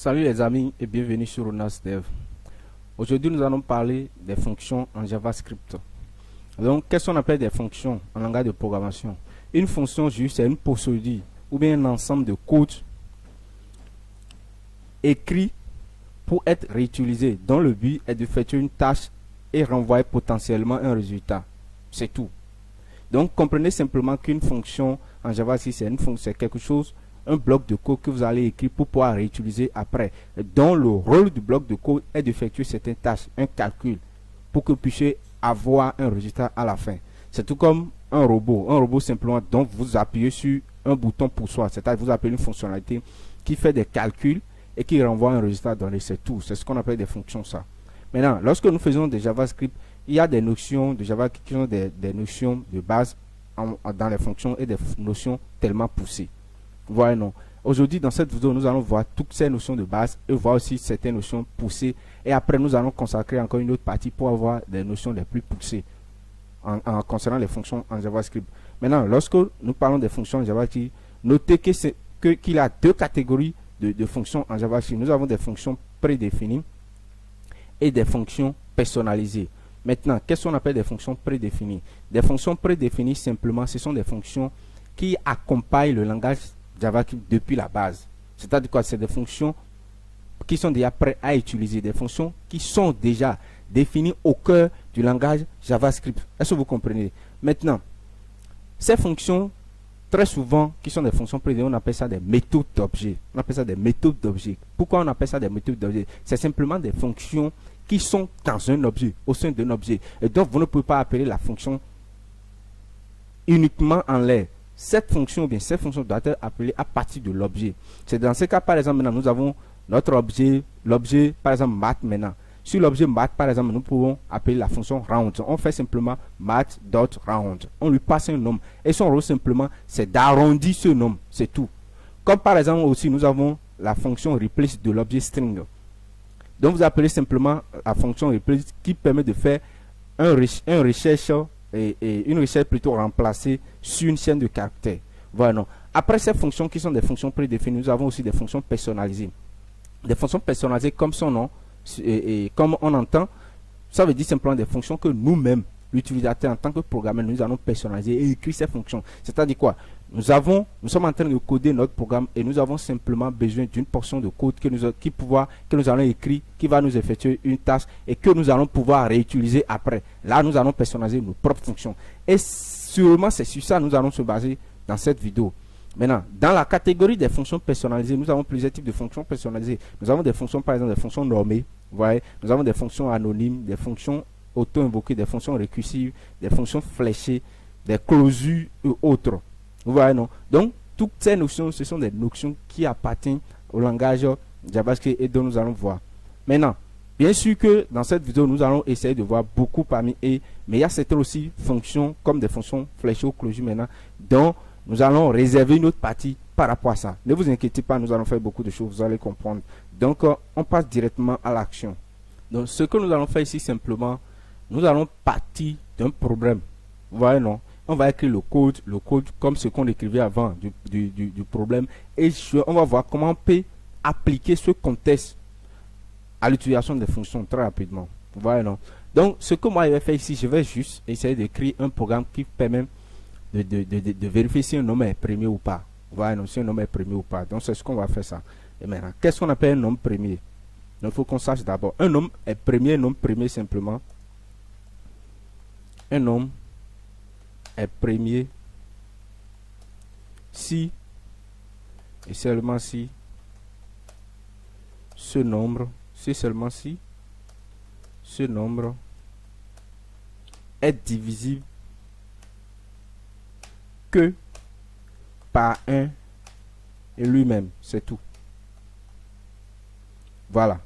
Salut les amis et bienvenue sur ONASDev. Aujourd'hui nous allons parler des fonctions en JavaScript. Donc qu'est-ce qu'on appelle des fonctions en langage de programmation? Une fonction juste c'est une procédure ou bien un ensemble de codes écrits pour être réutilisés dont le but est d'effectuer une tâche et renvoyer potentiellement un résultat. C'est tout. Donc comprenez simplement qu'une fonction en JavaScript c'est quelque chose, un bloc de code que vous allez écrire pour pouvoir réutiliser après, dont le rôle du bloc de code est d'effectuer certaines tâches, un calcul, pour que vous puissiez avoir un résultat à la fin. C'est tout comme un robot simplement dont vous appuyez sur un bouton pour soi, c'est-à-dire vous appelez une fonctionnalité qui fait des calculs et qui renvoie un résultat donné, c'est tout, c'est ce qu'on appelle des fonctions ça. Maintenant, lorsque nous faisons des JavaScript, il y a des notions de JavaScript qui sont des notions de base dans les fonctions et des notions tellement poussées. Voilà, non. Aujourd'hui, dans cette vidéo, nous allons voir toutes ces notions de base et voir aussi certaines notions poussées. Et après, nous allons consacrer encore une autre partie pour avoir des notions les plus poussées concernant les fonctions en JavaScript. Maintenant, lorsque nous parlons des fonctions en JavaScript, notez qu'il y a deux catégories de fonctions en JavaScript. Nous avons des fonctions prédéfinies et des fonctions personnalisées. Maintenant, qu'est-ce qu'on appelle des fonctions prédéfinies? Des fonctions prédéfinies, simplement, ce sont des fonctions qui accompagnent le langage JavaScript depuis la base. C'est-à-dire quoi? C'est des fonctions qui sont déjà prêtes à utiliser, des fonctions qui sont déjà définies au cœur du langage JavaScript. Est-ce que vous comprenez? Maintenant, ces fonctions, très souvent, qui sont des fonctions prédéfinies, on appelle ça des méthodes d'objets. On appelle ça des méthodes d'objets. Pourquoi on appelle ça des méthodes d'objets? C'est simplement des fonctions qui sont dans un objet, au sein d'un objet. Et donc, vous ne pouvez pas appeler la fonction uniquement en l'air. Cette fonction, bien, cette fonction doit être appelée à partir de l'objet. C'est dans ce cas, par exemple, maintenant, nous avons notre objet, l'objet, par exemple, math maintenant. Sur l'objet math, par exemple, nous pouvons appeler la fonction round. On fait simplement math.round. On lui passe un nom. Et son rôle, simplement, c'est d'arrondir ce nom. C'est tout. Comme par exemple, aussi, nous avons la fonction replace de l'objet string. Donc, vous appelez simplement la fonction replace qui permet de faire un recherche et une recherche plutôt remplacée sur une chaîne de caractères. Voilà, non. Après ces fonctions qui sont des fonctions prédéfinies, nous avons aussi des fonctions personnalisées. Des fonctions personnalisées comme son nom et comme on entend, ça veut dire simplement des fonctions que nous-mêmes, l'utilisateur en tant que programmeur, nous allons personnaliser et écrire ces fonctions. C'est-à-dire quoi? Nous sommes en train de coder notre programme et nous avons simplement besoin d'une portion de code que nous allons écrire, qui va nous effectuer une tâche et que nous allons pouvoir réutiliser après. Là, nous allons personnaliser nos propres fonctions. Et sûrement, c'est sur ça que nous allons se baser dans cette vidéo. Maintenant, dans la catégorie des fonctions personnalisées, nous avons plusieurs types de fonctions personnalisées. Nous avons des fonctions, par exemple, des fonctions normées. Vous voyez, nous avons des fonctions anonymes, des fonctions auto-invoquées, des fonctions récursives, des fonctions fléchées, des clauses et autres. Vous voyez, non? Donc, toutes ces notions, ce sont des notions qui appartiennent au langage JavaScript et dont nous allons voir. Maintenant, bien sûr que dans cette vidéo, nous allons essayer de voir beaucoup parmi eux, mais il y a certaines aussi fonctions, comme des fonctions fléchées ou closures maintenant, dont nous allons réserver une autre partie par rapport à ça. Ne vous inquiétez pas, nous allons faire beaucoup de choses, vous allez comprendre. Donc, on passe directement à l'action. Donc, ce que nous allons faire ici, simplement, nous allons partir d'un problème. Vous voyez, non? On va écrire le code comme ce qu'on écrivait avant du problème. Et on va voir comment on peut appliquer ce contexte à l'utilisation des fonctions très rapidement. Vous voyez, non? Donc, ce que moi je vais faire ici, je vais juste essayer d'écrire un programme qui permet de vérifier si un nom est premier ou pas. Vous voyez, non? Si un nom est premier ou pas. Donc, c'est ce qu'on va faire ça. Et maintenant, qu'est-ce qu'on appelle un nom premier? Donc, il faut qu'on sache d'abord. Un nom est premier, un nom premier simplement. Un nom est premier si et seulement si ce nombre est divisible que par 1 et lui-même, c'est tout. Voilà.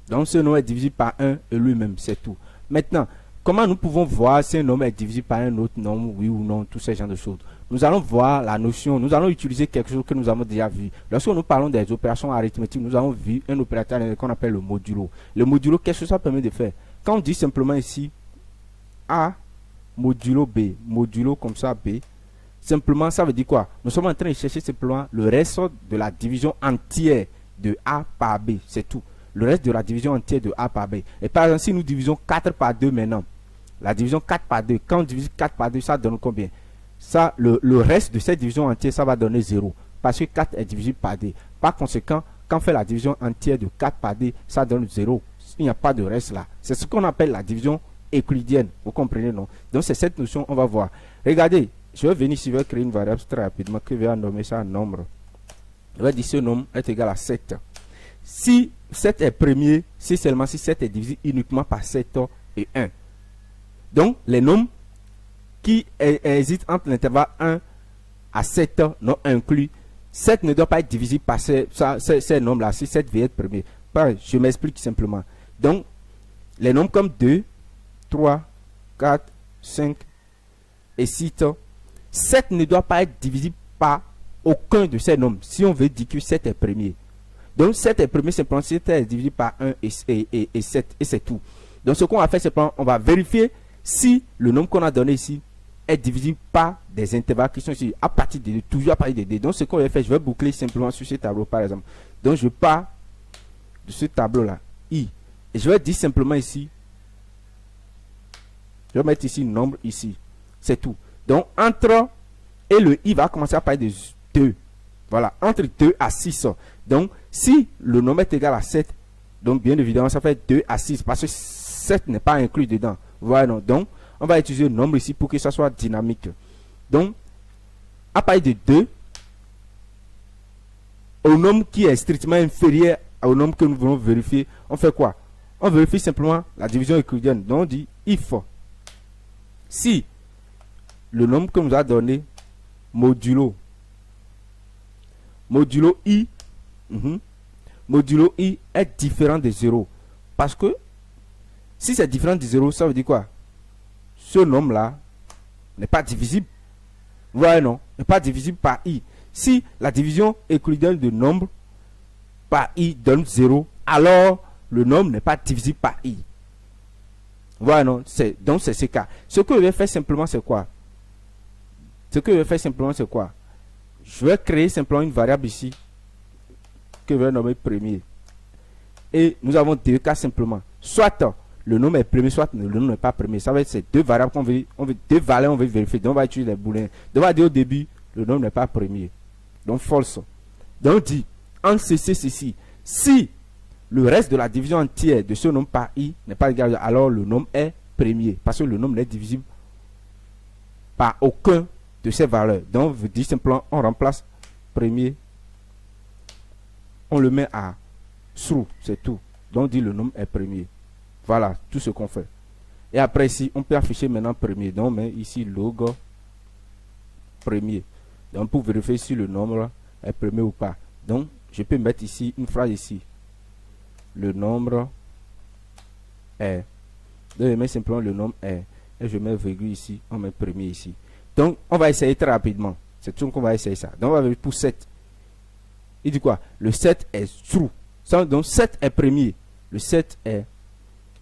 Donc ce nombre est divisible par 1 et lui-même, c'est tout. Maintenant, comment nous pouvons voir si un nombre est divisé par un autre nombre, oui ou non, tous ces genres de choses? Nous allons voir la notion, nous allons utiliser quelque chose que nous avons déjà vu. Lorsque nous parlons des opérations arithmétiques, nous avons vu un opérateur qu'on appelle le modulo. Le modulo, qu'est-ce que ça permet de faire? Quand on dit simplement ici A modulo B, modulo comme ça B, simplement, ça veut dire quoi? Nous sommes en train de chercher simplement le reste de la division entière de A par B. C'est tout. Le reste de la division entière de A par B. Et par exemple, si nous divisons 4 par 2 maintenant, la division 4 par 2, quand on divise 4 par 2, ça donne combien? Ça, le reste de cette division entière, ça va donner 0. Parce que 4 est divisible par 2. Par conséquent, quand on fait la division entière de 4 par 2, ça donne 0. Il n'y a pas de reste là. C'est ce qu'on appelle la division euclidienne. Vous comprenez, non? Donc, c'est cette notion, on va voir. Regardez, je vais venir ici, je vais créer une variable très rapidement, que je vais nommer ça un nombre. Je vais dire ce nombre est égal à 7. Si 7 est premier, c'est seulement si 7 est divisé uniquement par 7 et 1. Donc, les nombres qui hésitent entre l'intervalle 1 à 7 non inclus, 7 ne doit pas être divisible par ces nombres-là, si 7 veut être premier. Je m'explique simplement. Donc, les nombres comme 2, 3, 4, 5 et 6, 7 ne doit pas être divisible par aucun de ces nombres, si on veut dire que 7 est premier. Donc, 7 est premier, simplement, 7 est divisé par 1 et 7, et c'est tout. Donc, ce qu'on va faire, c'est qu'on va vérifier si le nombre qu'on a donné ici est divisible par des intervalles qui sont ici, à partir de 2, toujours à partir de 2. Donc, ce qu'on va faire, je vais boucler simplement sur ce tableau, par exemple. Donc, je pars de ce tableau-là, I. Et je vais dire simplement ici, je vais mettre ici nombre ici. C'est tout. Donc, entre, et le I va commencer à partir de 2. Voilà, entre 2 à 6. Donc, si le nombre est égal à 7, donc bien évidemment, ça fait 2 à 6, parce que 7 n'est pas inclus dedans. Voilà, non. Donc, on va utiliser le nombre ici pour que ça soit dynamique. Donc, à partir de 2, au nombre qui est strictement inférieur au nombre que nous voulons vérifier, on fait quoi? On vérifie simplement la division euclidienne. Donc, on dit if. Si le nombre que nous a donné, modulo I, modulo I est différent de 0. Parce que si c'est différent de 0, ça veut dire quoi? Ce nombre-là n'est pas divisible. Ouais, non, n'est pas divisible par I. Si la division euclidienne de nombre par I donne 0, alors le nombre n'est pas divisible par I. Ouais, non, donc c'est ce cas. Ce que je vais faire simplement, c'est quoi? Je vais créer simplement une variable ici que je vais nommer premier. Et nous avons deux cas simplement. Soit le nombre est premier, soit le nombre n'est pas premier. Ça va être ces deux variables deux valeurs on veut vérifier. Donc on va utiliser les boolins. Donc on va dire au début, le nombre n'est pas premier. Donc false. Donc on dit, en ceci, si le reste de la division entière de ce nombre par I n'est pas égal, alors le nombre est premier. Parce que le nombre n'est divisible par aucun de ces valeurs. Donc on dit simplement, on remplace premier, on le met à true, c'est tout. Donc on dit le nombre est premier. Voilà tout ce qu'on fait. Et après ici, on peut afficher maintenant premier. Donc on met ici logo premier. Donc pour vérifier si le nombre est premier ou pas. Donc je peux mettre ici une phrase ici. Le nombre est. Donc je mets simplement le nombre est. Et je mets virgule ici. On met premier ici. Donc on va essayer très rapidement. C'est tout qu'on va essayer ça. Donc on va vérifier pour 7. Il dit quoi? Le 7 est true. Donc 7 est premier. Le 7 est.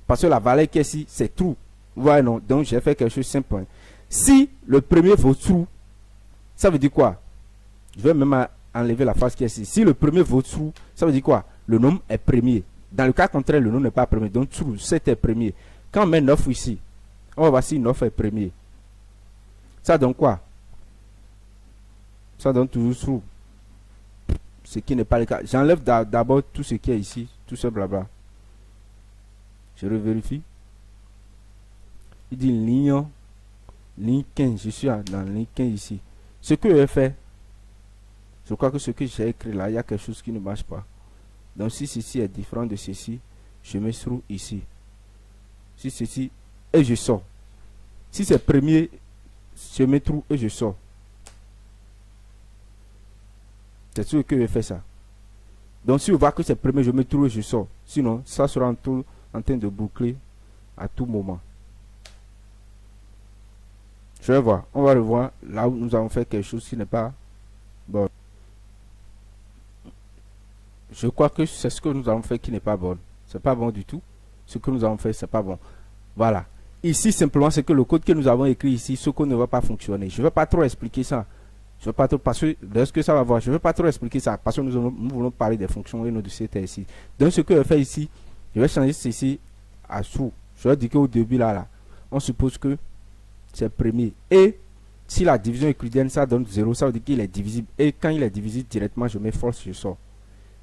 Parce que la valeur qui est ici, c'est true. Ouais, non. Donc j'ai fait quelque chose de simple. Si le premier vaut true, ça veut dire quoi? Je vais même enlever la phrase qui est ici. Si le premier vaut true, ça veut dire quoi? Le nombre est premier. Dans le cas contraire, le nombre n'est pas premier. Donc true, 7 est premier. Quand on met 9 ici, on va voir si 9 est premier. Ça donne quoi? Ça donne toujours true. Ce qui n'est pas le cas. J'enlève d'abord tout ce qui est ici, tout ce blabla. Je revérifie. Il dit ligne 15. Je suis dans ligne 15 ici. Ce que je vais faire, je crois que ce que j'ai écrit là, il y a quelque chose qui ne marche pas. Donc si ceci est différent de ceci, je mets true ici. Si ceci, et je sors. Si c'est premier, je mets true et je sors. C'est sûr que je fais ça. Donc si on voit que c'est premier, je mets true et je sors. Sinon, ça sera en train de boucler à tout moment. Je vais voir. On va revoir là où nous avons fait quelque chose qui n'est pas bon. Je crois que c'est ce que nous avons fait qui n'est pas bon. C'est pas bon du tout. Ce que nous avons fait, c'est pas bon. Voilà. Ici, simplement, c'est que le code que nous avons écrit ici, ce code ne va pas fonctionner. Je ne vais pas trop expliquer ça. Je veux pas trop, parce que lorsque ça va voir, je ne veux pas trop expliquer ça, parce que nous voulons parler des fonctions et non de cet ici. Donc, ce que je fais ici, je vais changer ceci à sous. Je vais dire qu'au début, là, on suppose que c'est premier. Et si la division euclidienne, ça donne 0, ça veut dire qu'il est divisible. Et quand il est divisible directement, je mets false, je sors.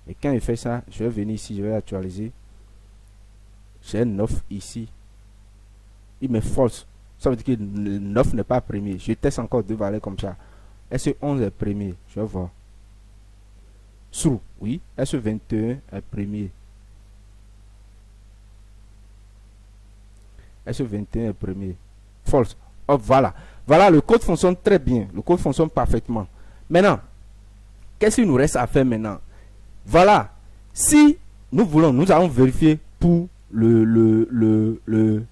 Et quand je fais ça, je vais venir ici, je vais actualiser. J'ai 9 ici. Il met false. Ça veut dire que 9 n'est pas premier. Je teste encore deux valeurs comme ça. Est-ce que 11 est premier? Je vais voir. True, oui. Est-ce que 21 est premier? Est-ce que 21 est premier? False. Oh, voilà. Voilà, le code fonctionne très bien. Le code fonctionne parfaitement. Maintenant, qu'est-ce qu'il nous reste à faire maintenant? Voilà. Si nous voulons, nous allons vérifier pour le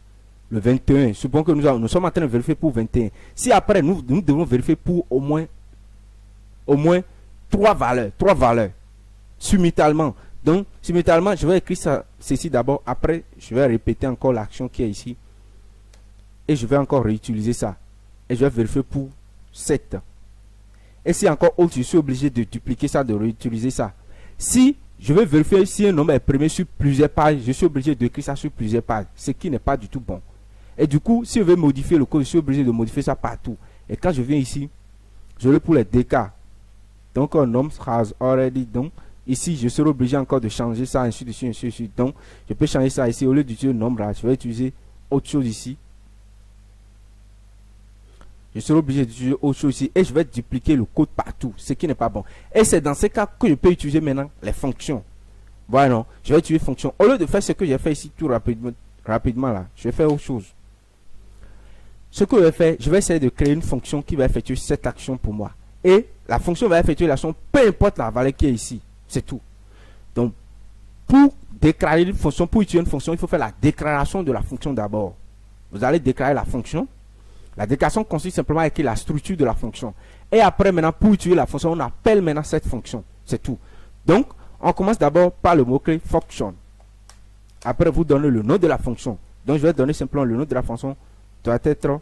21. Supposons que nous sommes en train de vérifier pour 21. Si après, nous devons vérifier pour au moins 3 valeurs. Simultanément. Donc, simultanément, je vais écrire ceci d'abord. Après, je vais répéter encore l'action qui est ici. Et je vais encore réutiliser ça. Et je vais vérifier pour 7. Et si encore autre, je suis obligé de dupliquer ça, de réutiliser ça. Si je veux vérifier si un nombre est premier sur plusieurs pages, je suis obligé d'écrire ça sur plusieurs pages. Ce qui n'est pas du tout bon. Et du coup, si je veux modifier le code, je suis obligé de modifier ça partout. Et quand je viens ici, je le pour les DK. Donc, un nombre has already. Donc, ici, je serai obligé encore de changer ça, ainsi de suite, ainsi de suite. Donc, je peux changer ça ici. Au lieu d'utiliser le nombre là, je vais utiliser autre chose ici. Je serai obligé d'utiliser autre chose ici. Et je vais dupliquer le code partout, ce qui n'est pas bon. Et c'est dans ce cas que je peux utiliser maintenant les fonctions. Voilà, non. Je vais utiliser fonctions. Au lieu de faire ce que j'ai fait ici tout rapidement là, je vais faire autre chose. Ce que je vais faire, je vais essayer de créer une fonction qui va effectuer cette action pour moi. Et la fonction va effectuer l'action, peu importe la valeur qui est ici. C'est tout. Donc, pour déclarer une fonction, pour utiliser une fonction, il faut faire la déclaration de la fonction d'abord. Vous allez déclarer la fonction. La déclaration consiste simplement à écrire la structure de la fonction. Et après, maintenant, pour utiliser la fonction, on appelle maintenant cette fonction. C'est tout. Donc, on commence d'abord par le mot-clé function. Après, vous donnez le nom de la fonction. Donc, je vais donner simplement le nom de la fonction. Doit être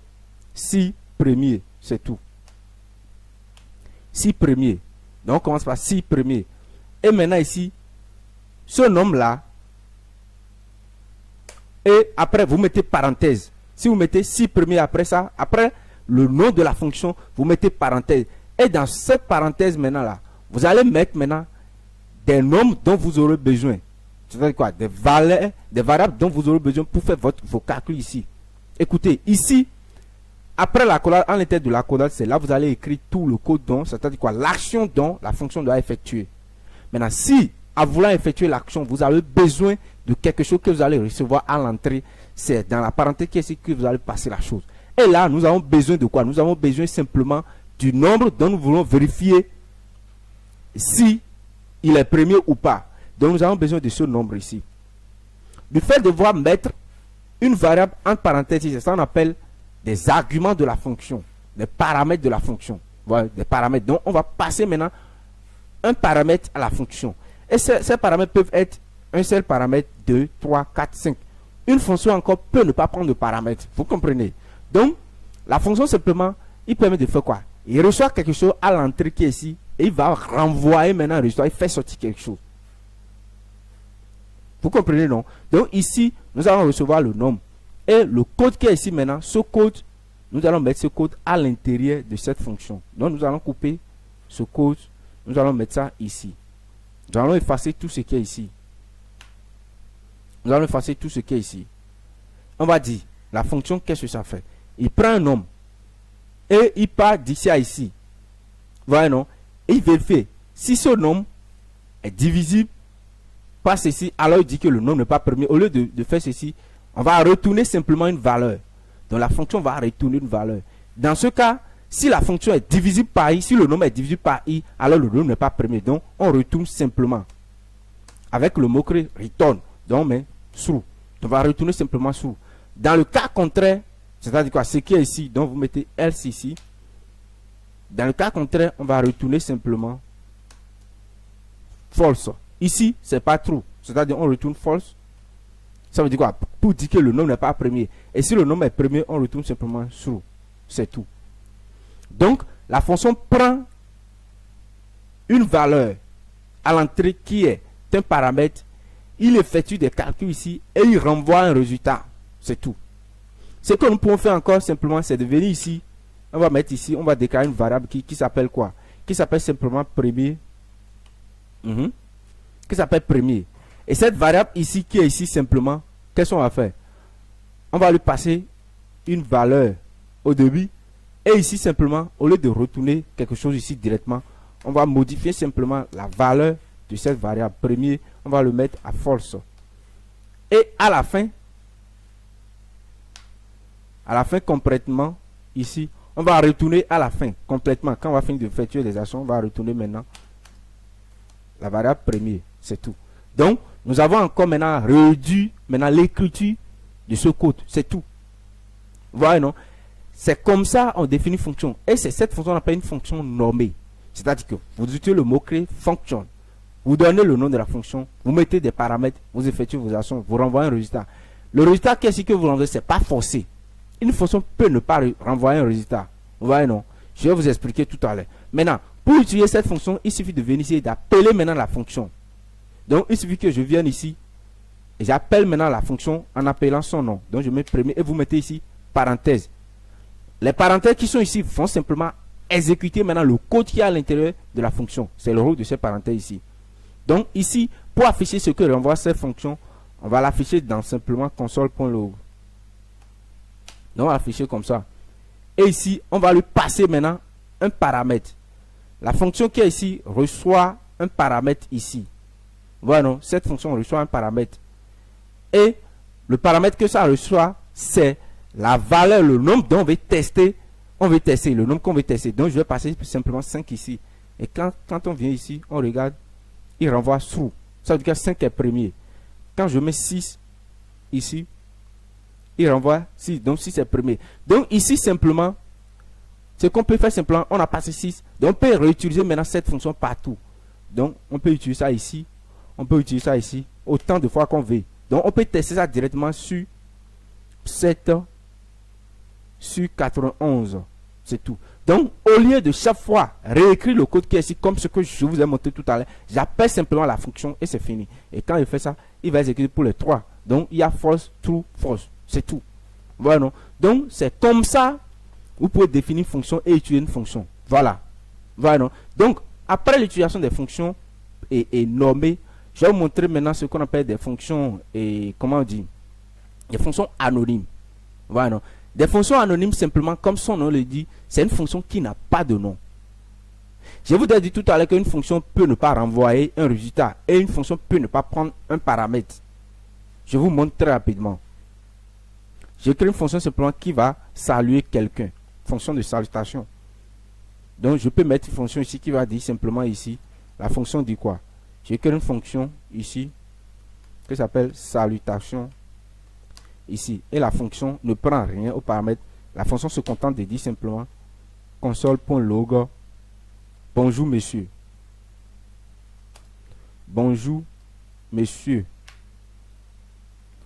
6 premiers. C'est tout. 6 premiers. Donc, on commence par 6 premiers. Et maintenant, ici, ce nombre-là. Et après, vous mettez parenthèse. Si vous mettez 6 premiers après ça, après le nom de la fonction, vous mettez parenthèse. Et dans cette parenthèse maintenant là, vous allez mettre maintenant des nombres dont vous aurez besoin. C'est-à-dire quoi? Des variables dont vous aurez besoin pour faire vos calculs ici. Écoutez, ici, après l'accolade, en l'intérieur de l'accolade, c'est là que vous allez écrire tout le code dont, c'est-à-dire quoi? L'action dont la fonction doit effectuer. Maintenant, si, en voulant effectuer l'action, vous avez besoin de quelque chose que vous allez recevoir à l'entrée, c'est dans la parenthèse qui est ici que vous allez passer la chose. Et là, nous avons besoin de quoi? Nous avons besoin simplement du nombre dont nous voulons vérifier si il est premier ou pas. Donc, nous avons besoin de ce nombre ici. Du fait de devoir mettre une variable entre parenthèses, c'est ça qu'on appelle des arguments de la fonction, des paramètres de la fonction. Voilà, des paramètres. Donc, on va passer maintenant un paramètre à la fonction. Et ces paramètres peuvent être un seul paramètre, 2, 3, 4, 5. Une fonction encore peut ne pas prendre de paramètres. Vous comprenez? Donc, la fonction simplement, il permet de faire quoi? Il reçoit quelque chose à l'entrée qui est ici. Et il va renvoyer maintenant un résultat. Il fait sortir quelque chose. Vous comprenez, non? Donc, ici, nous allons recevoir le nombre. Et le code qui est ici maintenant, ce code, nous allons mettre ce code à l'intérieur de cette fonction. Donc, nous allons couper ce code. Nous allons mettre ça ici. Nous allons effacer tout ce qui est ici. Nous allons effacer tout ce qui est ici. On va dire, la fonction, qu'est-ce que ça fait? Il prend un nombre. Et il part d'ici à ici. Voyez, non? Et il vérifie. Si ce nombre est divisible par ceci, alors il dit que le nombre n'est pas premier. Au lieu de faire ceci, on va retourner simplement une valeur. Donc la fonction va retourner une valeur. Dans ce cas, si la fonction est divisible par i, si le nombre est divisible par i, alors le nombre n'est pas premier. Donc on retourne simplement avec le mot-clé return. Donc, mais true. On va retourner simplement true. Dans le cas contraire, c'est-à-dire quoi? Ce qui est ici, donc vous mettez else ici. Dans le cas contraire, on va retourner simplement false. Ici, c'est pas true. C'est-à-dire on retourne false. Ça veut dire quoi? Pour dire que le nombre n'est pas premier. Et si le nombre est premier, on retourne simplement true. C'est tout. Donc, la fonction prend une valeur à l'entrée qui est un paramètre, il effectue des calculs ici et il renvoie un résultat. C'est tout. Ce que nous pouvons faire encore simplement, c'est de venir ici. On va mettre ici, on va déclarer une variable qui s'appelle quoi? Qui s'appelle simplement premier. Qui s'appelle premier. Et cette variable ici, qui est ici simplement, qu'est-ce qu'on va faire? On va lui passer une valeur au début. Et ici simplement, au lieu de retourner quelque chose ici directement, on va modifier simplement la valeur de cette variable premier. On va le mettre à false. Et à la fin complètement, ici, on va retourner à la fin complètement. Quand on va finir de effectuer les actions, on va retourner maintenant la variable premier. C'est tout. Donc, nous avons encore maintenant réduit l'écriture de ce code. C'est tout. Vous voyez, non? C'est comme ça on définit une fonction. Et c'est cette fonction qu'on appelle une fonction nommée. C'est-à-dire que vous utilisez le mot-clé function. Vous donnez le nom de la fonction. Vous mettez des paramètres. Vous effectuez vos actions. Vous renvoyez un résultat. Le résultat, qu'est-ce que vous renvoyez? Ce n'est pas forcé. Une fonction peut ne pas renvoyer un résultat. Vous voyez, non? Je vais vous expliquer tout à l'heure. Maintenant, pour utiliser cette fonction, il suffit de venir ici et d'appeler maintenant la fonction. Donc, il suffit que je vienne ici et j'appelle maintenant la fonction en appelant son nom. Donc, je mets premier et vous mettez ici parenthèse. Les parenthèses qui sont ici vont simplement exécuter maintenant le code qui est à l'intérieur de la fonction. C'est le rôle de ces parenthèses ici. Donc, ici, pour afficher ce que renvoie cette fonction, on va l'afficher dans simplement console.log. Donc, on va l'afficher comme ça. Et ici, on va lui passer maintenant un paramètre. La fonction qui est ici reçoit un paramètre ici. Voilà, cette fonction reçoit un paramètre. Et le paramètre que ça reçoit, c'est la valeur, le nombre dont on veut tester. On veut tester le nombre qu'on veut tester. Donc, je vais passer simplement 5 ici. Et quand on vient ici, on regarde, il renvoie true. Ça veut dire que 5 est premier. Quand je mets 6 ici, il renvoie 6. Donc, 6 est premier. Donc, ici, simplement, ce qu'on peut faire simplement, on a passé 6. Donc, on peut réutiliser maintenant cette fonction partout. Donc, on peut utiliser ça ici. On peut utiliser ça ici autant de fois qu'on veut. Donc, on peut tester ça directement sur 7, sur 91. C'est tout. Donc, au lieu de chaque fois réécrire le code qui est ici, comme ce que je vous ai montré tout à l'heure, j'appelle simplement la fonction et c'est fini. Et quand il fait ça, il va exécuter pour les 3. Donc, il y a false, true, false. C'est tout. Voilà, non? Donc, c'est comme ça, vous pouvez définir une fonction et utiliser une fonction. Voilà. Voilà, non? Donc, après l'utilisation des fonctions et nommer, je vais vous montrer maintenant ce qu'on appelle des fonctions et comment on dit, des fonctions anonymes. Voilà, non? Des fonctions anonymes, simplement, comme son nom le dit, c'est une fonction qui n'a pas de nom. Je vous ai dit tout à l'heure qu'une fonction peut ne pas renvoyer un résultat et une fonction peut ne pas prendre un paramètre. Je vous montre très rapidement. J'écris une fonction simplement qui va saluer quelqu'un. Fonction de salutation. Donc, je peux mettre une fonction ici qui va dire simplement ici. La fonction dit quoi? J'écris une fonction ici qui s'appelle salutation. Ici. Et la fonction ne prend rien au paramètre. La fonction se contente de dire simplement console.log. Bonjour monsieur. Bonjour monsieur.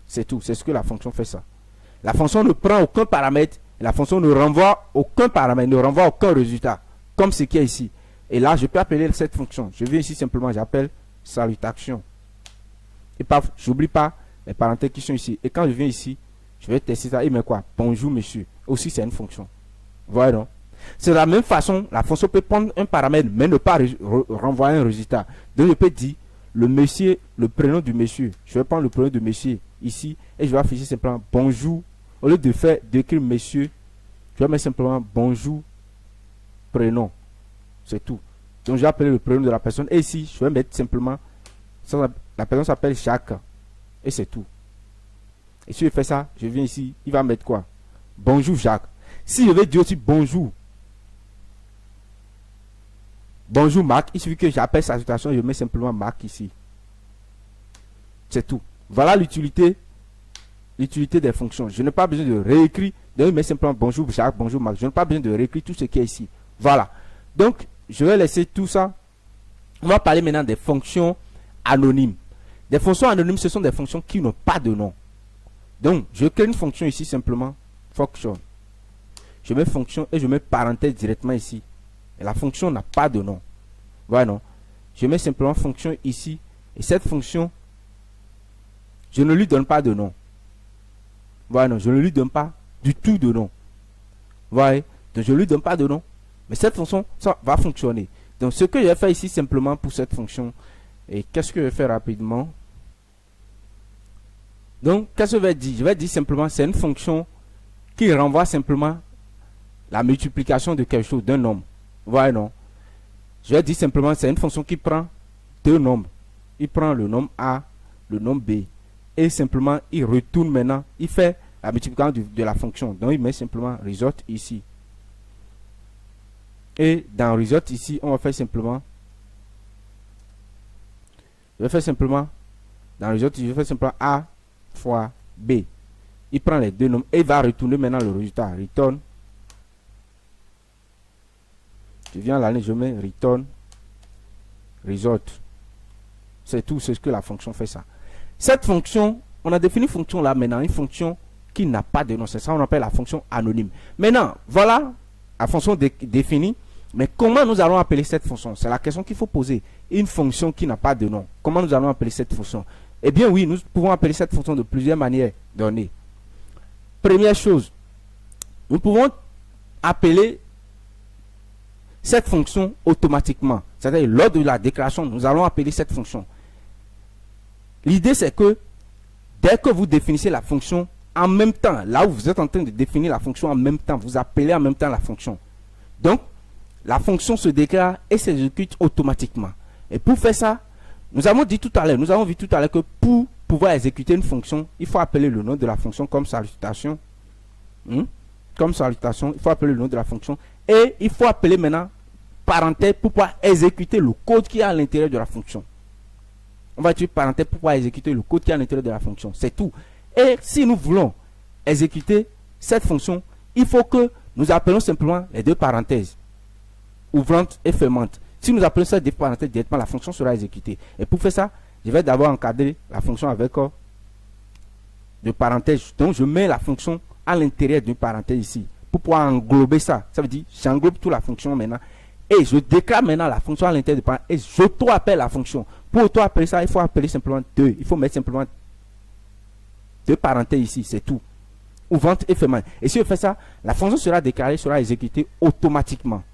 C'est tout. C'est ce que la fonction fait ça. La fonction ne prend aucun paramètre. La fonction ne renvoie aucun paramètre, ne renvoie aucun résultat. Comme ce qui est ici. Et là, je peux appeler cette fonction. Je viens ici simplement, j'appelle salutation. Et paf, j'oublie pas les parenthèses qui sont ici. Et quand je viens ici, je vais tester ça. Il met quoi? Bonjour monsieur. Aussi, c'est une fonction. Voilà, non? C'est de la même façon, la fonction peut prendre un paramètre, mais ne pas renvoyer un résultat. Donc, je peux dire le monsieur, le prénom du monsieur. Je vais prendre le prénom de monsieur ici et je vais afficher simplement bonjour. Au lieu d'écrire monsieur, je vais mettre simplement bonjour prénom. C'est tout. Donc, je vais appeler le prénom de la personne. Et ici, je vais mettre simplement, la personne s'appelle Jacques. Et c'est tout. Et si je fais ça, je viens ici, il va mettre quoi? Bonjour Jacques. Si je vais dire aussi bonjour. Bonjour Marc, il suffit que j'appelle salutation, je mets simplement Marc ici. C'est tout. Voilà l'utilité des fonctions. Je n'ai pas besoin de réécrire. Donc, je mets simplement bonjour Jacques, bonjour Marc. Je n'ai pas besoin de réécrire tout ce qui est ici. Voilà. Donc, je vais laisser tout ça. On va parler maintenant des fonctions anonymes. Des fonctions anonymes, ce sont des fonctions qui n'ont pas de nom. Donc, je crée une fonction ici simplement, function. Je mets fonction et je mets parenthèse directement ici. Et la fonction n'a pas de nom. Voilà, non. Je mets simplement fonction ici. Et cette fonction, je ne lui donne pas de nom. Voilà, non. Je ne lui donne pas du tout de nom. Voilà. Donc, je ne lui donne pas de nom. Mais cette fonction, ça va fonctionner. Donc, ce que je vais faire ici simplement pour cette fonction. Et qu'est-ce que je vais faire rapidement? Donc, qu'est-ce que je vais dire? Je vais dire simplement, c'est une fonction qui renvoie simplement la multiplication de quelque chose, d'un nombre. Voilà, non. Je vais dire simplement, c'est une fonction qui prend deux nombres. Il prend le nombre A, le nombre B. Et simplement, il retourne maintenant, il fait la multiplication de la fonction. Donc, il met simplement result ici. Et dans result ici, on va faire simplement, je vais faire simplement, dans result, je vais faire simplement A fois B. Il prend les deux nombres et il va retourner maintenant le résultat. Return. Je viens là, je mets return result. C'est tout ce que la fonction fait ça. Cette fonction, on a défini une fonction là maintenant, une fonction qui n'a pas de nom. C'est ça qu'on appelle la fonction anonyme. Maintenant, voilà la fonction définie. Mais comment nous allons appeler cette fonction? C'est la question qu'il faut poser. Une fonction qui n'a pas de nom. Comment nous allons appeler cette fonction? Eh bien oui, nous pouvons appeler cette fonction de plusieurs manières données. Première chose, nous pouvons appeler cette fonction automatiquement. C'est-à-dire lors de la déclaration, nous allons appeler cette fonction. L'idée c'est que dès que vous définissez la fonction en même temps, là où vous êtes en train de définir la fonction en même temps, vous appelez en même temps la fonction. Donc, la fonction se déclare et s'exécute automatiquement. Et pour faire ça, nous avons vu tout à l'heure que pour pouvoir exécuter une fonction, il faut appeler le nom de la fonction comme salutation. Comme salutation, il faut appeler le nom de la fonction. Et il faut appeler maintenant parenthèse pour pouvoir exécuter le code qui est à l'intérieur de la fonction. On va utiliser parenthèse pour pouvoir exécuter le code qui est à l'intérieur de la fonction. C'est tout. Et si nous voulons exécuter cette fonction, il faut que nous appelons simplement les deux parenthèses, ouvrante et fermante. Si nous appelons ça des parenthèses directement, la fonction sera exécutée. Et pour faire ça, je vais d'abord encadrer la fonction avec de parenthèses. Donc, je mets la fonction à l'intérieur d'une parenthèse ici pour pouvoir englober ça. Ça veut dire, j'englobe toute la fonction maintenant. Et je déclare maintenant la fonction à l'intérieur de parenthèse. Et j'auto-appelle la fonction. Pour auto-appeler ça, il faut appeler simplement deux. Il faut mettre simplement deux parenthèses ici. C'est tout. Ouvrante et fermante. Et si je fais ça, la fonction sera déclarée, sera exécutée automatiquement.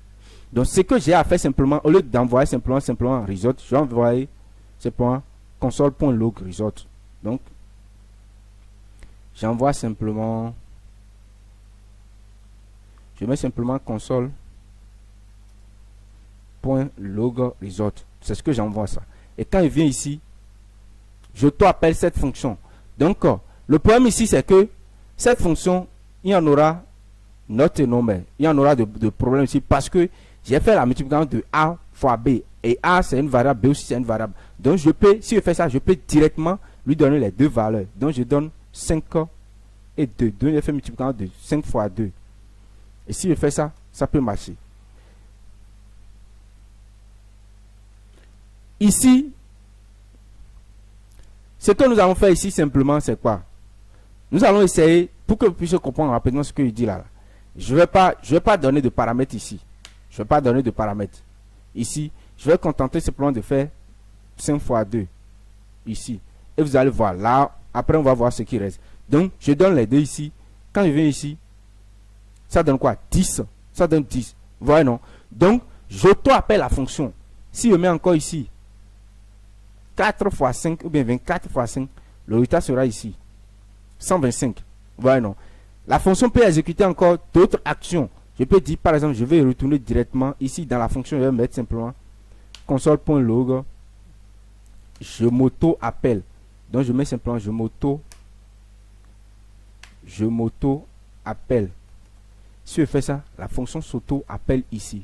Donc, ce que j'ai à faire simplement, au lieu d'envoyer simplement result, je vais envoyer simplement console.log result. Donc, j'envoie simplement, je mets simplement console.log result. C'est ce que j'envoie ça. Et quand il vient ici, je appelle cette fonction. Donc, le problème ici, c'est que cette fonction, il y en aura notre nombre. Il y en aura de problèmes ici parce que j'ai fait la multiplication de A fois B. Et A, c'est une variable, B aussi, c'est une variable. Donc, je peux, si je fais ça, je peux directement lui donner les deux valeurs. Donc, je donne 5 et 2. Donc, je fais multiplication de 5 fois 2. Et si je fais ça, ça peut marcher. Ici, ce que nous allons faire ici simplement, c'est quoi? Nous allons essayer, pour que vous puissiez comprendre rapidement ce que il dit là. Je ne vais pas donner de paramètres ici. Je ne vais pas donner de paramètres. Ici, je vais contenter simplement de faire 5 fois 2. Ici. Et vous allez voir. Là, après, on va voir ce qui reste. Donc, je donne les deux ici. Quand je viens ici, ça donne quoi? 10. Ça donne 10. Vous voyez, non? Donc, j'auto-appelle la fonction. Si je mets encore ici, 4 fois 5 ou bien 24 fois 5, le résultat sera ici. 125. Vous voyez, non? La fonction peut exécuter encore d'autres actions. Je peux dire, par exemple, je vais retourner directement ici dans la fonction. Je vais mettre simplement console.log. Je m'auto-appelle. Donc, je mets simplement je m'auto-appelle. Si je fais ça, la fonction s'auto-appelle ici.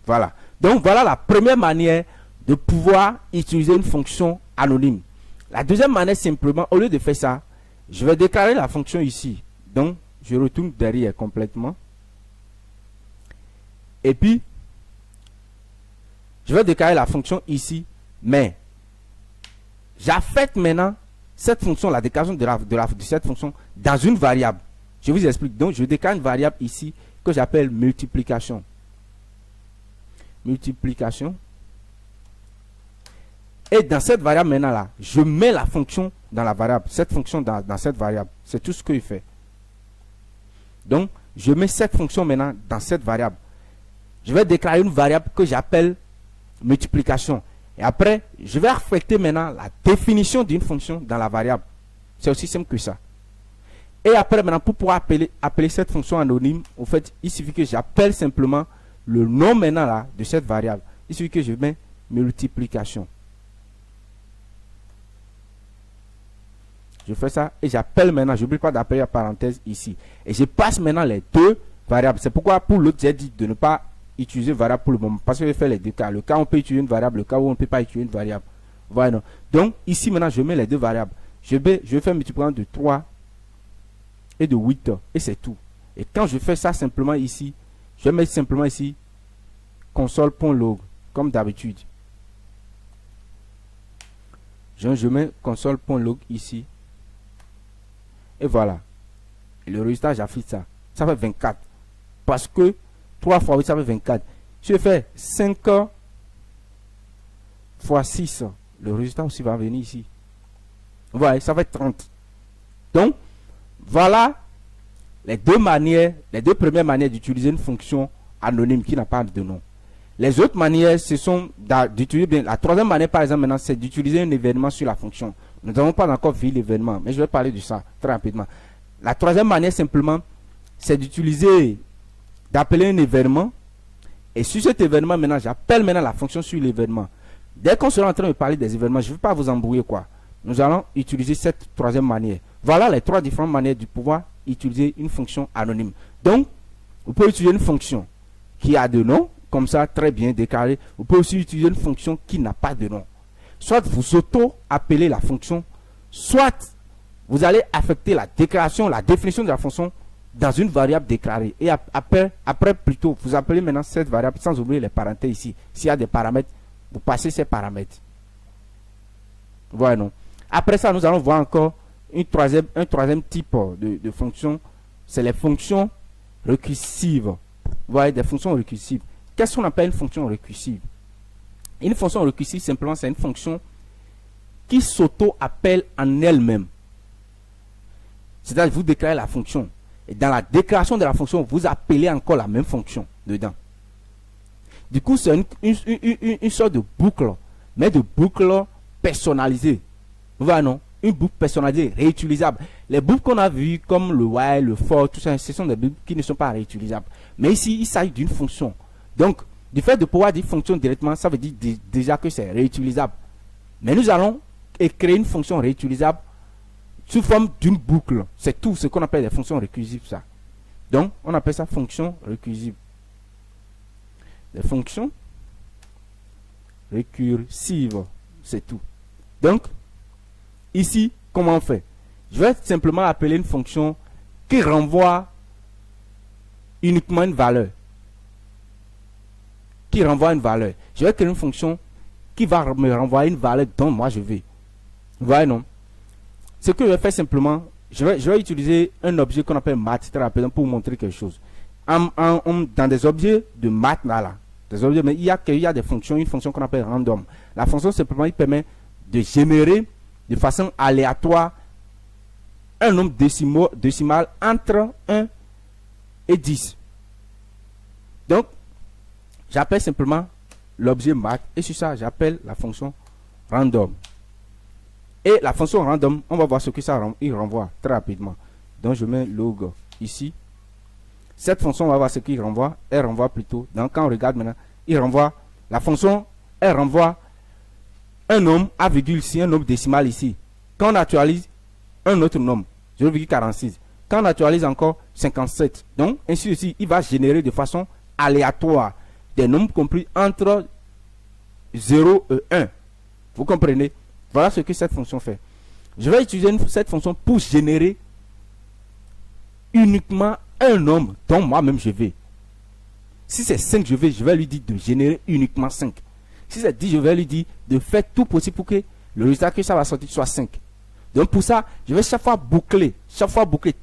Voilà. Donc, voilà la première manière de pouvoir utiliser une fonction anonyme. La deuxième manière, simplement, au lieu de faire ça, je vais déclarer la fonction ici. Donc, je retourne derrière complètement. Et puis, je vais déclarer la fonction ici, mais j'affecte maintenant cette fonction, la déclaration de cette fonction dans une variable. Je vous explique. Donc, je déclare une variable ici que j'appelle multiplication. multiplication. Et dans cette variable maintenant là, je mets la fonction dans la variable, cette fonction dans cette variable. C'est tout ce que je fais. Donc, je mets cette fonction maintenant dans cette variable. Je vais déclarer une variable que j'appelle multiplication. Et après, je vais affecter maintenant la définition d'une fonction dans la variable. C'est aussi simple que ça. Et après, maintenant, pour pouvoir appeler cette fonction anonyme, au fait, il suffit que j'appelle simplement le nom maintenant là de cette variable. Il suffit que je mets multiplication. Je fais ça et j'appelle maintenant, je n'oublie pas d'appeler la parenthèse ici. Et je passe maintenant les deux variables. C'est pourquoi pour l'autre, j'ai dit de ne pas utiliser variable pour le moment. Parce que je fais les deux cas. Le cas où on peut utiliser une variable, le cas où on ne peut pas utiliser une variable. Voilà. Donc ici maintenant, je mets les deux variables. Je vais faire multiplication de 3 et de 8. Et c'est tout. Et quand je fais ça simplement ici, je vais mettre simplement ici console.log comme d'habitude. Je mets console.log ici. Et voilà. Et le résultat, j'affiche ça. Ça fait 24. Parce que 3 fois 8, ça fait 24. Si je fais 5 fois 6, le résultat aussi va venir ici. Vous voyez, ça fait 30. Donc, voilà les deux premières manières d'utiliser une fonction anonyme qui n'a pas de nom. Les autres manières, ce sont d'utiliser bien. La troisième manière, par exemple, maintenant, c'est d'utiliser un événement sur la fonction. Nous n'avons pas encore vu l'événement, mais je vais parler de ça très rapidement. La troisième manière, simplement, c'est d'appeler un événement. Et sur cet événement, maintenant, j'appelle maintenant la fonction sur l'événement. Dès qu'on sera en train de parler des événements, je ne veux pas vous embrouiller, quoi. Nous allons utiliser cette troisième manière. Voilà les trois différentes manières de pouvoir utiliser une fonction anonyme. Donc, vous pouvez utiliser une fonction qui a de nom, comme ça, très bien déclaré. Vous pouvez aussi utiliser une fonction qui n'a pas de nom. Soit vous auto-appelez la fonction, soit vous allez affecter la déclaration, la définition de la fonction dans une variable déclarée. Et après plutôt, vous appelez maintenant cette variable sans oublier les parenthèses ici. S'il y a des paramètres, vous passez ces paramètres. Voilà, non. Après ça, nous allons voir encore un troisième type de fonction. C'est les fonctions récursives. Vous voyez, des fonctions récursives. Qu'est-ce qu'on appelle une fonction récursive? Une fonction récursive, simplement, c'est une fonction qui s'auto-appelle en elle-même. C'est-à-dire, vous déclarez la fonction. Et dans la déclaration de la fonction, vous appelez encore la même fonction dedans. Du coup, c'est une sorte de boucle, mais de boucle personnalisée. Vous voyez, non? Une boucle personnalisée, réutilisable. Les boucles qu'on a vues, comme le while, le for, tout ça, ce sont des boucles qui ne sont pas réutilisables. Mais ici, il s'agit d'une fonction. Donc, du fait de pouvoir dire fonction directement, ça veut dire déjà que c'est réutilisable. Mais nous allons créer une fonction réutilisable sous forme d'une boucle. C'est tout ce qu'on appelle des fonctions récursives, ça. Donc, on appelle ça fonction récursive. Des fonctions récursives, c'est tout. Donc, ici, comment on fait? Je vais simplement appeler une fonction qui renvoie uniquement une valeur. Qui renvoie une valeur. Je vais créer une fonction qui va me renvoyer une valeur dont moi je veux. Vous voyez, non? Ce que je vais faire simplement, je vais utiliser un objet qu'on appelle math très rapidement pour vous montrer quelque chose. Dans des objets de math, là, des objets, mais il y a des fonctions, une fonction qu'on appelle random. La fonction simplement, il permet de générer de façon aléatoire un nombre décimal entre 1 et 10. Donc, j'appelle simplement l'objet math et sur ça, j'appelle la fonction random. Et la fonction random, on va voir ce que ça renvoie très rapidement. Donc, je mets log ici. Cette fonction, on va voir ce qu'il renvoie. Elle renvoie plutôt. Donc, quand on regarde maintenant, la fonction, elle renvoie un nombre à virgule ici, un nombre décimal ici. Quand on actualise, un autre nombre, 0,46. Quand on actualise encore, 57. Donc, ainsi de suite, il va générer de façon aléatoire des nombres compris entre 0 et 1. Vous comprenez? Voilà ce que cette fonction fait. Je vais utiliser cette fonction pour générer uniquement un nombre dont moi-même je vais. Si c'est 5, je vais lui dire de générer uniquement 5. Si c'est 10, je vais lui dire de faire tout possible pour que le résultat que ça va sortir soit 5. Donc pour ça, je vais chaque fois boucler.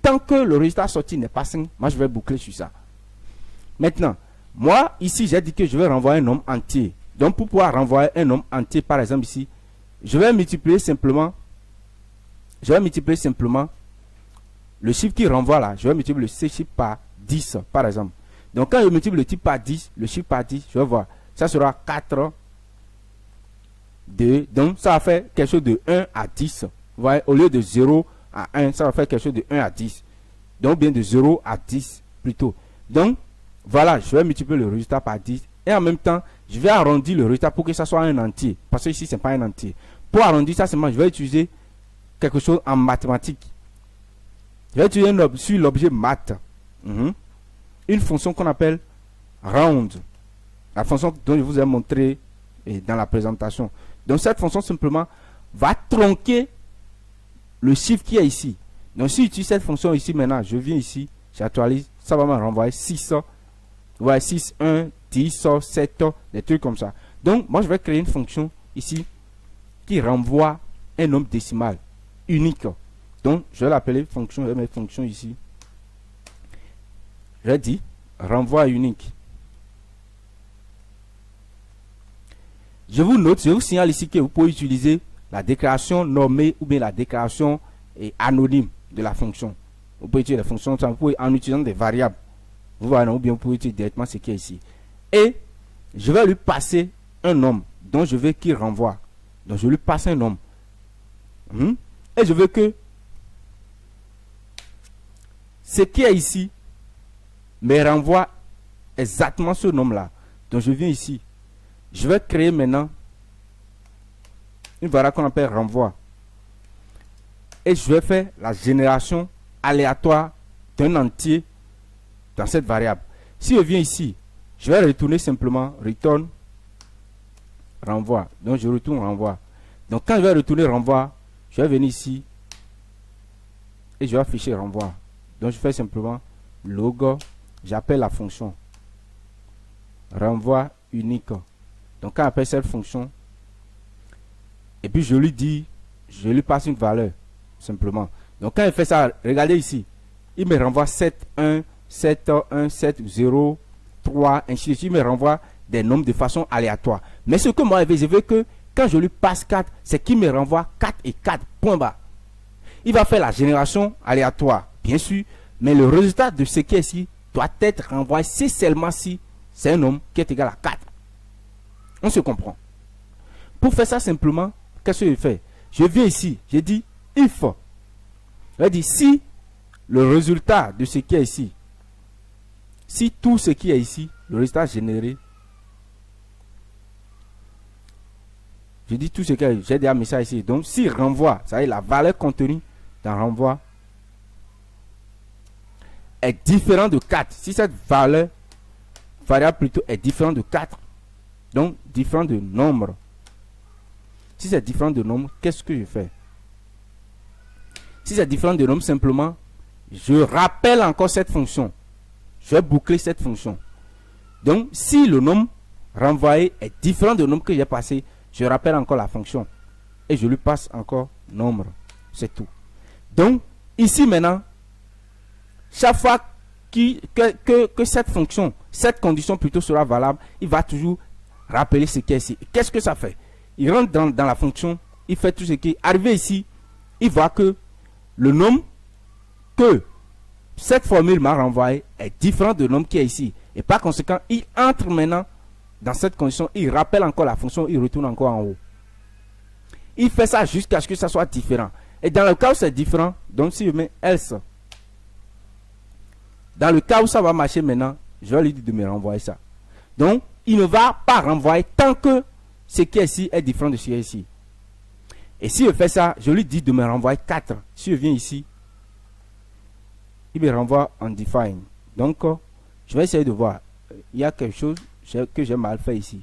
Tant que le résultat sorti n'est pas 5, moi je vais boucler sur ça. Maintenant, Moi, ici, j'ai dit que je vais renvoyer un nombre entier. Donc, pour pouvoir renvoyer un nombre entier, par exemple ici, je vais multiplier simplement le chiffre qui renvoie là. Je vais multiplier ce chiffre par 10, par exemple. Donc, quand je multiplie le type par 10, le chiffre par 10, je vais voir. Ça sera 4, 2. Donc, ça va faire quelque chose de 1 à 10. Vous voyez, au lieu de 0 à 1, ça va faire quelque chose de 1 à 10. Donc, bien de 0 à 10 plutôt. Donc, voilà, je vais multiplier le résultat par 10. Et en même temps, je vais arrondir le résultat pour que ça soit un entier. Parce que ici, ce n'est pas un entier. Pour arrondir ça seulement, je vais utiliser quelque chose en mathématiques. Je vais utiliser sur l'objet math. Une fonction qu'on appelle round. La fonction dont je vous ai montré dans la présentation. Donc, cette fonction simplement va tronquer le chiffre qui est ici. Donc, si j'utilise cette fonction ici maintenant, je viens ici, j'actualise, ça va me renvoyer 6. Ouais, 6, 1, 10, 7, des trucs comme ça. Donc, moi, je vais créer une fonction ici qui renvoie un nombre décimal unique. Donc, je vais l'appeler fonction, je vais mettre fonction ici. Je dis renvoi unique. Je vous signale ici que vous pouvez utiliser la déclaration normée ou bien la déclaration anonyme de la fonction. Vous pouvez utiliser la fonction en utilisant des variables. Vous voyez, ou bien vous pouvez utiliser directement ce qui est ici. Et je vais lui passer un nombre dont je veux qu'il renvoie. Donc je lui passe un nombre. Et je veux que ce qui est ici me renvoie exactement ce nombre-là. Donc je viens ici. Je vais créer maintenant une variable qu'on appelle renvoi. Et je vais faire la génération aléatoire d'un entier dans cette variable. Si je viens ici, je vais retourner simplement return renvoi. Donc je retourne renvoi. Donc quand je vais retourner renvoi, je vais venir ici et je vais afficher renvoi. Donc je fais simplement logo, j'appelle la fonction renvoi unique. Donc quand j'appelle cette fonction, et puis je lui dis, je lui passe une valeur simplement. Donc quand il fait ça, regardez ici, il me renvoie 7, 1, 7, 1, 7, 0, 3, ainsi de suite. Il me renvoie des nombres de façon aléatoire. Mais ce que moi je veux que quand je lui passe 4, c'est qu'il me renvoie 4 et 4, point bas. Il va faire la génération aléatoire, bien sûr, mais le résultat de ce qui est ici doit être renvoyé si seulement si c'est un nombre qui est égal à 4. On se comprend. Pour faire ça simplement, qu'est-ce que je fais? Je viens ici, je dis if. Je dis si le résultat de ce qui est ici, si tout ce qui est ici, le résultat généré, je dis tout ce qui est, j'ai déjà mis ça ici. Donc si renvoi, ça veut dire la valeur contenue dans renvoi est différente de 4. Si cette valeur variable plutôt est différente de 4, donc différent de nombre. Si c'est différent de nombre, qu'est-ce que je fais? Si c'est différent de nombre, simplement, je rappelle encore cette fonction. Je vais boucler cette fonction. Donc, si le nombre renvoyé est différent du nombre que j'ai passé, je rappelle encore la fonction. Et je lui passe encore nombre. C'est tout. Donc, ici maintenant, chaque fois que cette fonction, cette condition plutôt sera valable, il va toujours rappeler ce qui est ici. Qu'est-ce que ça fait? Il rentre dans la fonction, il fait tout ce qui est arrivé ici, il voit que le nombre que cette formule m'a renvoyé est différent du nombre qui est ici. Et par conséquent, il entre maintenant dans cette condition, il rappelle encore la fonction, il retourne encore en haut. Il fait ça jusqu'à ce que ça soit différent. Et dans le cas où c'est différent, donc si je mets else, dans le cas où ça va marcher maintenant, je vais lui dire de me renvoyer ça. Donc, il ne va pas renvoyer tant que ce qui est ici est différent de ce qui est ici. Et si je fais ça, je lui dis de me renvoyer 4. Si je viens ici, il me renvoie undefined. Donc, je vais essayer de voir. Il y a quelque chose que j'ai mal fait ici.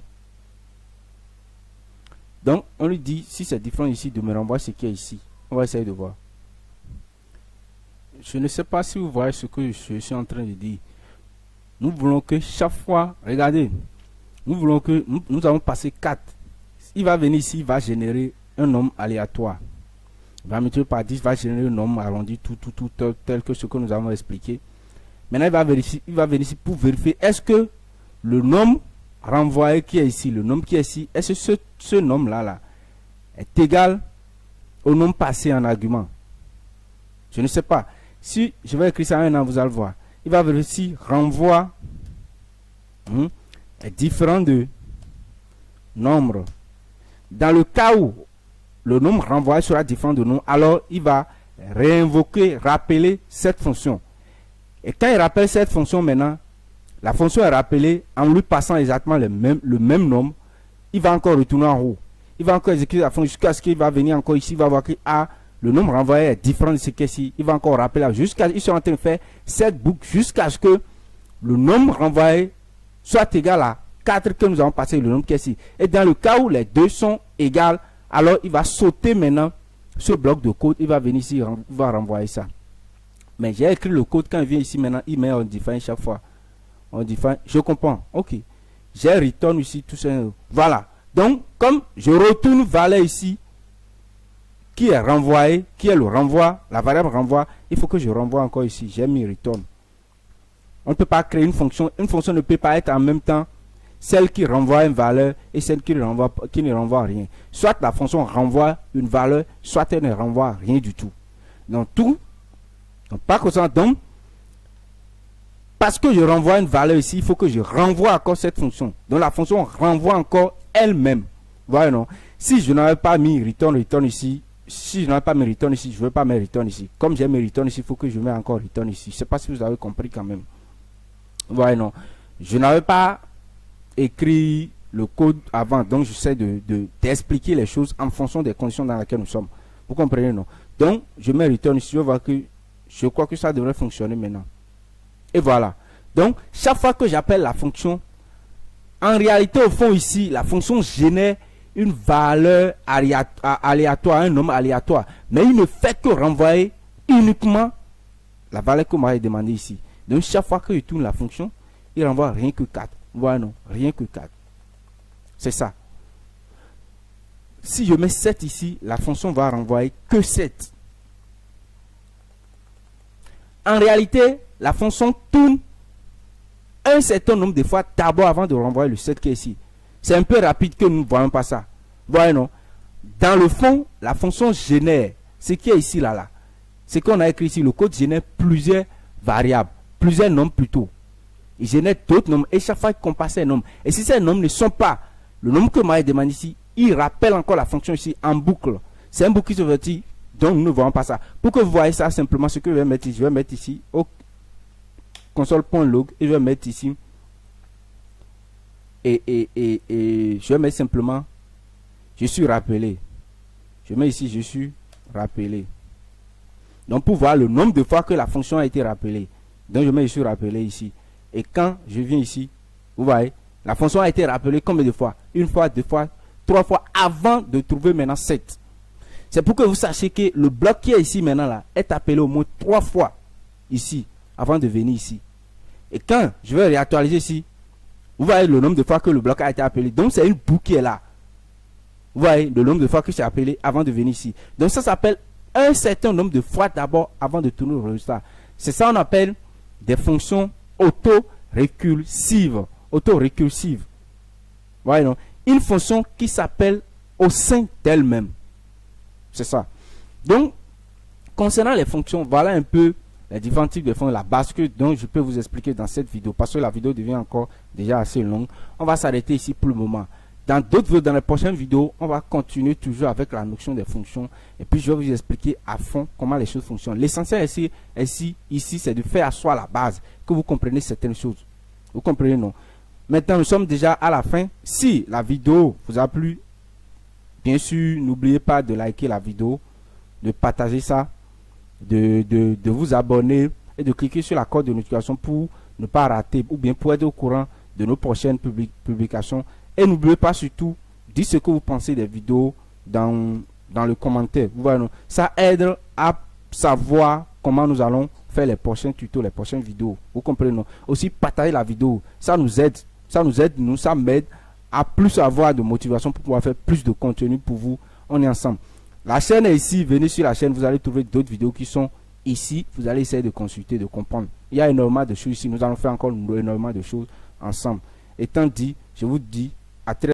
Donc, on lui dit, si c'est différent ici, de me renvoyer ce qui est ici. On va essayer de voir. Je ne sais pas si vous voyez ce que je suis en train de dire. Nous voulons que chaque fois, regardez, nous voulons que nous avons passé 4. Il va venir ici, il va générer un nombre aléatoire. Il va multiplier par 10, il va générer un nombre arrondi, tout, tel que ce que nous avons expliqué. Maintenant, il va venir ici pour vérifier est-ce que le nombre renvoyé qui est ici, le nombre qui est ici, est-ce que ce nombre-là est égal au nombre passé en argument? Je ne sais pas. Si je vais écrire ça maintenant, vous allez voir. Il va venir ici, renvoi est différent de nombre. Dans le cas où le nombre renvoyé sera différent de nombre, alors il va réinvoquer, rappeler cette fonction. Et quand il rappelle cette fonction maintenant, la fonction est rappelée en lui passant exactement le même nombre. Il va encore retourner en haut. Il va encore exécuter la fonction jusqu'à ce qu'il va venir encore ici. Il va voir que le nombre renvoyé est différent de ce qui est ici. Il va encore rappeler jusqu'à ils sont en train de faire cette boucle jusqu'à ce que le nombre renvoyé soit égal à 4 que nous avons passé le nombre qui est ici. Et dans le cas où les deux sont égales, alors il va sauter maintenant ce bloc de code. Il va venir ici, il va renvoyer ça. Mais j'ai écrit le code quand il vient ici maintenant, il met on define chaque fois. On define, je comprends. Ok. J'ai return ici tout ça. Voilà. Donc, comme je retourne valeur ici, qui est renvoyé, qui est le renvoi, la variable renvoi, il faut que je renvoie encore ici. J'ai mis return. On ne peut pas créer une fonction. Une fonction ne peut pas être en même temps celle qui renvoie une valeur et celle qui ne renvoie rien. Soit la fonction renvoie une valeur, soit elle ne renvoie rien du tout. Donc, pas comme ça. Donc, parce que je renvoie une valeur ici, il faut que je renvoie encore cette fonction. Donc, la fonction renvoie encore elle-même. Voilà, non? Si je n'avais pas mis return ici, si je n'avais pas mis return ici, je ne veux pas mettre return ici. Comme j'ai mis return ici, il faut que je mette encore return ici. Je ne sais pas si vous avez compris quand même. Voilà, non? Je n'avais pas écrit le code avant, donc j'essaie d'expliquer les choses en fonction des conditions dans lesquelles nous sommes. Vous comprenez, non? Donc, je mets return ici, je vois que je crois que ça devrait fonctionner maintenant. Et voilà. Donc, chaque fois que j'appelle la fonction, en réalité, au fond ici, la fonction génère une valeur aléatoire, un nombre aléatoire. Mais il ne fait que renvoyer uniquement la valeur que m'avait demandé ici. Donc, chaque fois que je tourne la fonction, il renvoie rien que 4. Voilà, non, rien que 4. C'est ça. Si je mets 7 ici, la fonction va renvoyer que 7. En réalité, la fonction tourne un certain nombre de fois d'abord avant de renvoyer le 7 qui est ici. C'est un peu rapide que nous ne voyons pas ça. Voyez, non? Dans le fond, la fonction génère ce qui est ici, là. Ce qu'on a écrit ici, le code génère plusieurs variables, plusieurs nombres plutôt. Il génère d'autres nombres et chaque fois qu'on passe un nombre. Et si ces nombres ne sont pas le nombre que m'a demandé ici, il rappelle encore la fonction ici en boucle. C'est un boucle qui se veut dire, donc nous ne voyons pas ça. Pour que vous voyez ça, simplement ce que je vais mettre ici au console.log et je vais mettre ici et je vais mettre simplement je suis rappelé. Je mets ici je suis rappelé. Donc pour voir le nombre de fois que la fonction a été rappelée. Donc je mets je suis rappelé ici. Et quand je viens ici, vous voyez, la fonction a été rappelée combien de fois? Une fois, deux fois, trois fois avant de trouver maintenant 7. C'est pour que vous sachiez que le bloc qui est ici maintenant là est appelé au moins 3 fois ici avant de venir ici. Et quand je vais réactualiser ici, vous voyez le nombre de fois que le bloc a été appelé. Donc c'est une boucle qui est là. Vous voyez le nombre de fois que c'est appelé avant de venir ici. Donc ça s'appelle un certain nombre de fois d'abord avant de tourner le résultat. C'est ça qu'on appelle des fonctions auto-récursives. Auto-récursives. Vous voyez, non? Une fonction qui s'appelle au sein d'elle-même. C'est ça. Donc, concernant les fonctions, voilà un peu les différents types de fonctions, la base que donc je peux vous expliquer dans cette vidéo, parce que la vidéo devient encore déjà assez longue. On va s'arrêter ici pour le moment. Dans d'autres vidéos, dans les prochaines vidéos, on va continuer toujours avec la notion des fonctions. Et puis, je vais vous expliquer à fond comment les choses fonctionnent. L'essentiel ici, c'est de faire asseoir la base, que vous compreniez certaines choses. Vous comprenez, non? Maintenant, nous sommes déjà à la fin. Si la vidéo vous a plu, bien sûr, n'oubliez pas de liker la vidéo, de partager ça, de vous abonner et de cliquer sur la cloche de notification pour ne pas rater ou bien pour être au courant de nos prochaines publications. Et n'oubliez pas surtout, dites ce que vous pensez des vidéos dans le commentaire. Vous voyez, non? Ça aide à savoir comment nous allons faire les prochains tutos, les prochaines vidéos. Vous comprenez, non? Aussi, partagez la vidéo. Ça nous aide. Ça m'aide à plus avoir de motivation pour pouvoir faire plus de contenu pour vous. On est ensemble. La chaîne est ici. Venez sur la chaîne. Vous allez trouver d'autres vidéos qui sont ici. Vous allez essayer de consulter, de comprendre. Il y a énormément de choses ici. Nous allons faire encore énormément de choses ensemble. étant dit, je vous dis à très